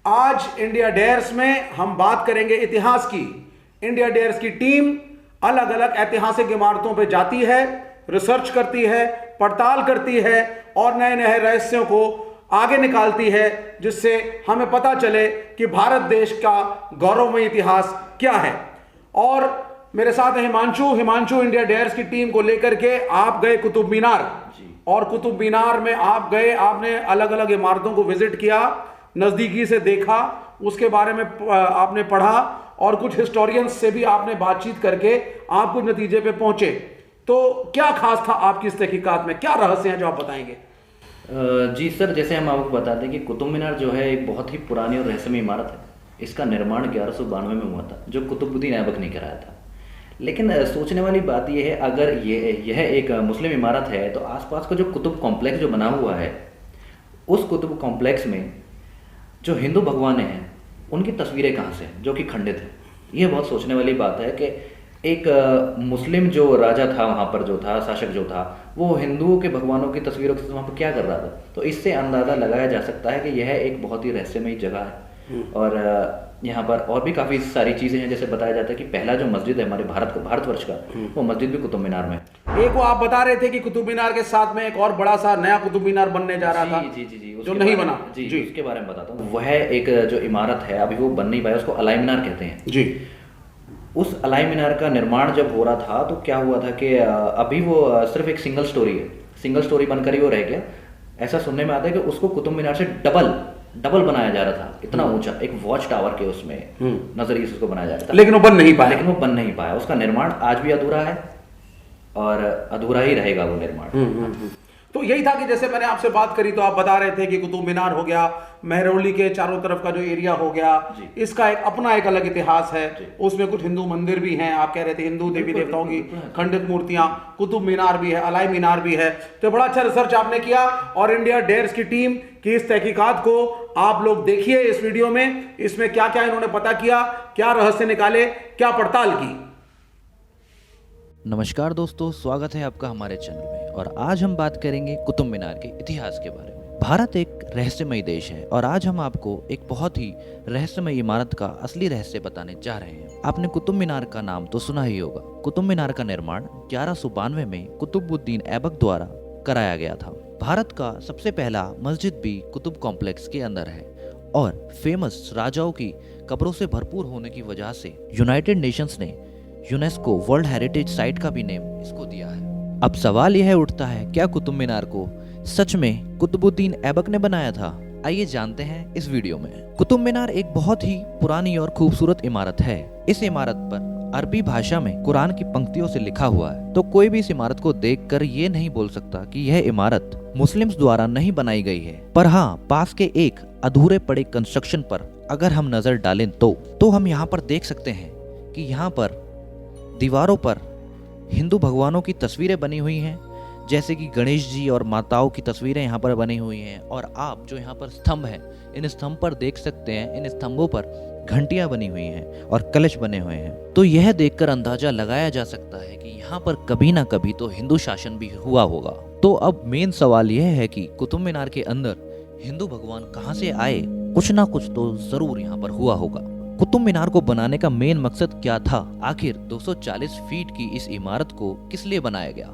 आज India dares में हम बात करेंगे इतिहास की। इंडिया डेयर्स की टीम अलग अलग ऐतिहासिक इमारतों पर जाती है, रिसर्च करती है, पड़ताल करती है और नए नए रहस्यों को आगे निकालती है, जिससे हमें पता चले कि भारत देश का गौरवमय इतिहास क्या है। और मेरे साथ है हिमांशु इंडिया डेयर्स की टीम को लेकर के आप गए कुतुब मीनार, और कुतुब मीनार में आप गए, आपने अलग अलग इमारतों को विजिट किया, नजदीकी से देखा, उसके बारे में आपने पढ़ा और कुछ हिस्टोरियंस से भी आपने बातचीत करके आप कुछ नतीजे पे पहुंचे। तो क्या खास था आपकी इस तहकीकात में, क्या रहस्य हैं जो आप बताएंगे? जी सर, जैसे हम आपको बताते हैं कि कुतुब मीनार जो है एक बहुत ही पुरानी और रहस्यमय इमारत है। इसका निर्माण 1192 में हुआ था, जो कुतुबुद्दीन ऐबक ने कराया था। लेकिन सोचने वाली बात यह है, अगर यह एक मुस्लिम इमारत है तो आसपास का जो कुतुब कॉम्प्लेक्स जो बना हुआ है, उस कुतुब कॉम्प्लेक्स में जो हिंदू भगवान हैं उनकी तस्वीरें कहाँ से हैं, जो कि खंडित है। ये बहुत सोचने वाली बात है कि एक मुस्लिम जो राजा था वहाँ पर, जो था शासक जो था, वो हिंदुओं के भगवानों की तस्वीरों के साथ वहाँ पर क्या कर रहा था। तो इससे अंदाज़ा लगाया जा सकता है कि यह एक बहुत ही रहस्यमयी जगह है। और यहाँ पर और भी काफ़ी सारी चीज़ें हैं। जैसे बताया जाता है कि पहला जो मस्जिद है हमारे भारतवर्ष का, वो मस्जिद भी कुतुब मीनार में है। एक वो आप बता रहे थे कि कुतुब मीनार के साथ में एक और बड़ा सा नया कुतुब मीनार बनने जा रहा था। जी जी जी, जो नहीं बना। जी, उसके बारे में बताता हूँ। वह एक जो इमारत है अभी वो बन नहीं पाया, उसको अलाई मीनार कहते हैं जी। उस अलाई मीनार का निर्माण जब हो रहा था तो क्या हुआ था कि अभी वो सिर्फ एक सिंगल स्टोरी बनकर ही वो रह गया। ऐसा सुनने में आता है कि उसको कुतुब मीनार से डबल बनाया जा रहा था, इतना ऊंचा, एक वॉच टावर के उसमें नजरिए से उसको बनाया जा रहा था। लेकिन वो बन नहीं पाया। उसका निर्माण आज भी अधूरा है और अधूरा ही रहेगा वो निर्माण। तो यही था कि जैसे मैंने आपसे बात करी तो आप बता रहे थे कि कुतुब मीनार हो गया, मेहरौली के चारों तरफ का जो एरिया हो गया, इसका एक अलग इतिहास है। उसमें कुछ हिंदू मंदिर भी हैं, आप कह रहे थे हिंदू देवी देवताओं की खंडित मूर्तियां, कुतुब मीनार भी है, अलाई मीनार भी है। तो बड़ा अच्छा रिसर्च आपने किया और इंडिया डेयर्स की टीम की इस तहकीकात को आप लोग देखिए इस वीडियो में। इसमें क्या क्या इन्होंने पता किया, क्या रहस्य निकाले, क्या पड़ताल की। नमस्कार दोस्तों, स्वागत है आपका हमारे चैनल में। और आज हम बात करेंगे कुतुब मीनार के इतिहास के बारे में। भारत एक रहस्यमय देश है और आज हम आपको एक बहुत ही रहस्यमय इमारत का असली रहस्य बताने जा रहे हैं। आपने कुतुब मीनार का नाम तो सुना ही होगा। कुतुब मीनार का निर्माण 1192 में कुतुबुद्दीन ऐबक द्वारा कराया गया था। भारत का सबसे पहला मस्जिद भी कुतुब कॉम्प्लेक्स के अंदर है और फेमस राजाओं की कब्रों से भरपूर होने की वजह से यूनाइटेड नेशंस ने यूनेस्को वर्ल्ड हेरिटेज साइट का भी नेम इसको दिया है। अब सवाल यह उठता है, क्या कुतुब मीनार को सच में कुतुबुद्दीन ऐबक ने बनाया था? आइए जानते हैं इस वीडियो में। कुतुब मीनार एक बहुत ही पुरानी और खूबसूरत इमारत है। इस इमारत पर अरबी भाषा में कुरान की पंक्तियों से लिखा हुआ है। तो कोई भी इस इमारत को देखकर ये नहीं बोल सकता कि यह इमारत मुस्लिम्स द्वारा नहीं बनाई गई है। पर हाँ, पास के एक अधूरे पड़े कंस्ट्रक्शन पर अगर हम नजर डालें तो हम यहाँ पर देख सकते हैं कि यहाँ पर दीवारों पर हिंदू भगवानों की तस्वीरें बनी हुई हैं, जैसे कि गणेश जी और माताओं की तस्वीरें यहाँ पर बनी हुई हैं। और आप जो यहाँ पर स्तंभ हैं, इन स्तंभ पर देख सकते हैं, इन स्तंभों पर घंटियां बनी हुई हैं और कलश बने हुए हैं। तो यह देखकर अंदाजा लगाया जा सकता है कि यहाँ पर कभी ना कभी तो हिंदू शासन भी हुआ होगा। तो अब मेन सवाल यह है कि कुतुब मीनार के अंदर हिंदू भगवान कहाँ से आए? कुछ ना कुछ तो जरूर यहाँ पर हुआ होगा। कुतुब मीनार को बनाने का मेन मकसद क्या था? आखिर 240 फीट की इस इमारत को किस लिए बनाया गया?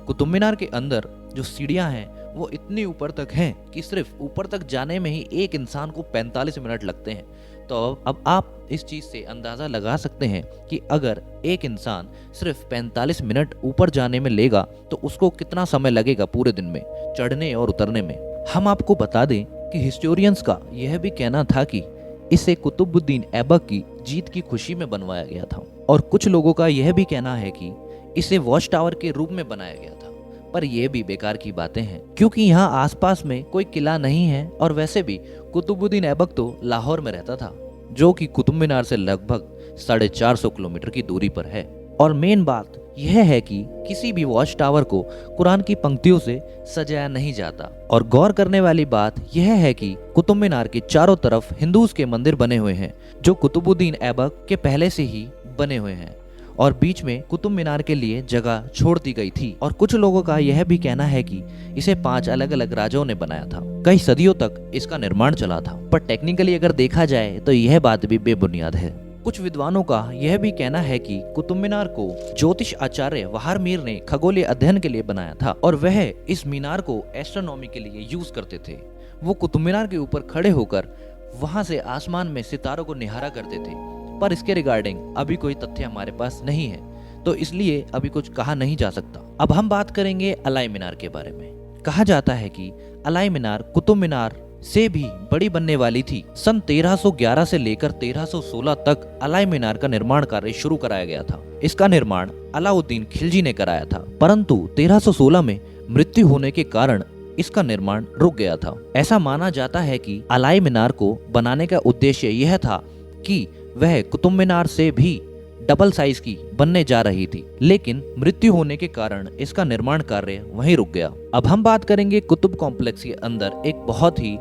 कुतुब मीनार के अंदर जो सीढ़ियां हैं वो इतनी ऊपर तक हैं कि सिर्फ ऊपर तक जाने में ही एक इंसान को 45 मिनट लगते हैं। तो अब आप इस चीज से अंदाजा लगा सकते हैं कि अगर एक इंसान सिर्फ 45 मिनट ऊपर जाने में लेगा तो उसको कितना समय लगेगा पूरे दिन में चढ़ने और उतरने में। हम आपको बता दें कि हिस्टोरियंस का यह भी कहना था कि इसे कुतुबुद्दीन ऐबक की जीत की खुशी में बनवाया गया था। और कुछ लोगों का यह भी कहना है कि इसे वॉच टावर के रूप में बनाया गया था। पर यह भी बेकार की बातें हैं, क्योंकि यहाँ आसपास में कोई किला नहीं है। और वैसे भी कुतुबुद्दीन ऐबक तो लाहौर में रहता था, जो कि कुतुब मीनार से लगभग 450 किलोमीटर की दूरी पर है। और मेन बात यह है कि किसी भी वॉच टावर को कुरान की पंक्तियों से सजाया नहीं जाता। और गौर करने वाली बात यह है कि कुतुब मीनार के चारों तरफ हिंदूज के मंदिर बने हुए हैं, जो कुतुबुद्दीन ऐबक के पहले से ही बने हुए हैं। और बीच में कुतुब मीनार के लिए जगह छोड़ दी गई थी। और कुछ लोगों का यह भी कहना है कि इसे 5 अलग अलग राजाओं ने बनाया था। कई सदियों तक इसका निर्माण चला था, पर टेक्निकली अगर देखा जाए तो यह बात भी बेबुनियाद है। कुछ विद्वानों का यह भी कहना है कि कुतुब मीनार को ज्योतिष आचार्य वहार मीर ने खगोलीय अध्ययन के लिए बनाया था और वह इस मीनार को एस्ट्रोनॉमी के लिए यूज करते थे। वो कुतुब मीनार के ऊपर खड़े होकर वहां से आसमान में सितारों को निहारा करते थे, पर इसके रिगार्डिंग अभी कोई तथ्य हमारे पास नहीं है, तो इसलिए अभी कुछ कहा नहीं जा सकता। अब हम बात करेंगे अलाई मीनार के बारे में। कहा जाता है कि अलाई मीनार कुतुब मीनार से भी बड़ी बनने वाली थी। सन 1311 से लेकर 1316 तक अलाई मीनार का निर्माण कार्य शुरू कराया गया था। इसका निर्माण अलाउद्दीन खिलजी ने कराया था, परंतु 1316 में मृत्यु होने के कारण इसका निर्माण रुक गया था। ऐसा माना जाता है कि अलाई मीनार को बनाने का उद्देश्य यह था कि वह कुतुब मीनार से भी डबल साइज की बनने जा रही थी, लेकिन मृत्यु होने के कारण इसका निर्माण कार्य वहीं रुक गया। अब हम बात करेंगे कुतुब कॉम्प्लेक्स के अंदर एक बहुत ही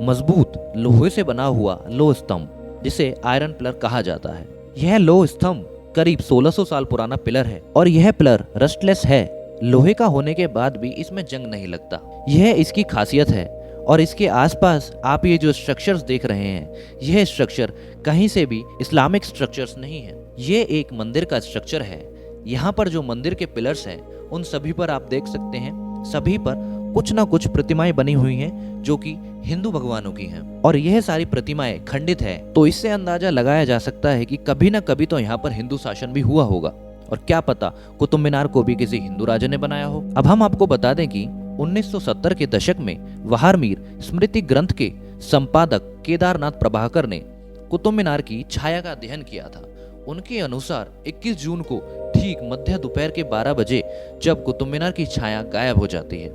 मजबूत लोहे से बना हुआ लोह स्तंभ, जिसे आयरन पिलर कहा जाता है। यह लोह स्तंभ करीब 1600 साल पुराना पिलर है और यह पिलर रस्टलेस है। लोहे का होने के बाद भी इसमें जंग नहीं लगता, यह इसकी खासियत है। और इसके आसपास आप ये जो स्ट्रक्चर्स देख रहे हैं, यह स्ट्रक्चर कहीं से भी इस्लामिक स्ट्रक्चर्स नहीं है, ये एक मंदिर का स्ट्रक्चर है। यहाँ पर जो मंदिर के पिलर्स हैं उन सभी पर आप देख सकते हैं, सभी पर कुछ ना कुछ प्रतिमाएं बनी हुई हैं जो कि हिंदू भगवानों की हैं, और यह सारी प्रतिमाएं खंडित है। तो इससे अंदाजा लगाया जा सकता है कि कभी ना कभी तो यहाँ पर हिंदू शासन भी हुआ होगा, और क्या पता कुतुब मीनार को भी किसी हिंदू राजा ने बनाया हो। अब हम आपको बता दें कि 1970 के दशक में वहार मीर स्मृति ग्रंथ के संपादक केदारनाथ प्रभाकर ने कुतुब मीनार की छाया का अध्ययन किया था। उनके अनुसार 21 जून को ठीक मध्य दोपहर के 12 बजे जब कुतुब मीनार की छाया गायब हो जाती है,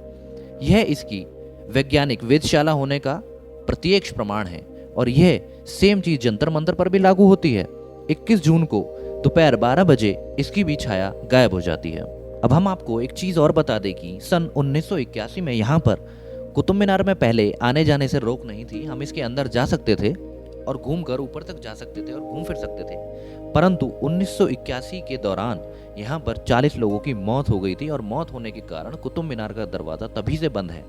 यह इसकी वैज्ञानिक वेधशाला होने का प्रत्यक्ष प्रमाण है। और यह सेम चीज जंतर मंतर पर भी लागू होती है। 21 जून को दोपहर 12 बजे इसकी भी छाया गायब हो जाती है। अब हम आपको एक चीज और बता दें कि सन 1981 में यहाँ पर कुतुब मीनार में पहले आने जाने से रोक नहीं थी। हम इसके अंदर जा सकते थे और घूमकर ऊपर तक जा सकते थे और घूम फिर सकते थे, परंतु 1981 के दौरान यहाँ पर 40 लोगों की मौत हो गई थी, और मौत होने के कारण कुतुब मीनार का दरवाजा तभी से बंद है।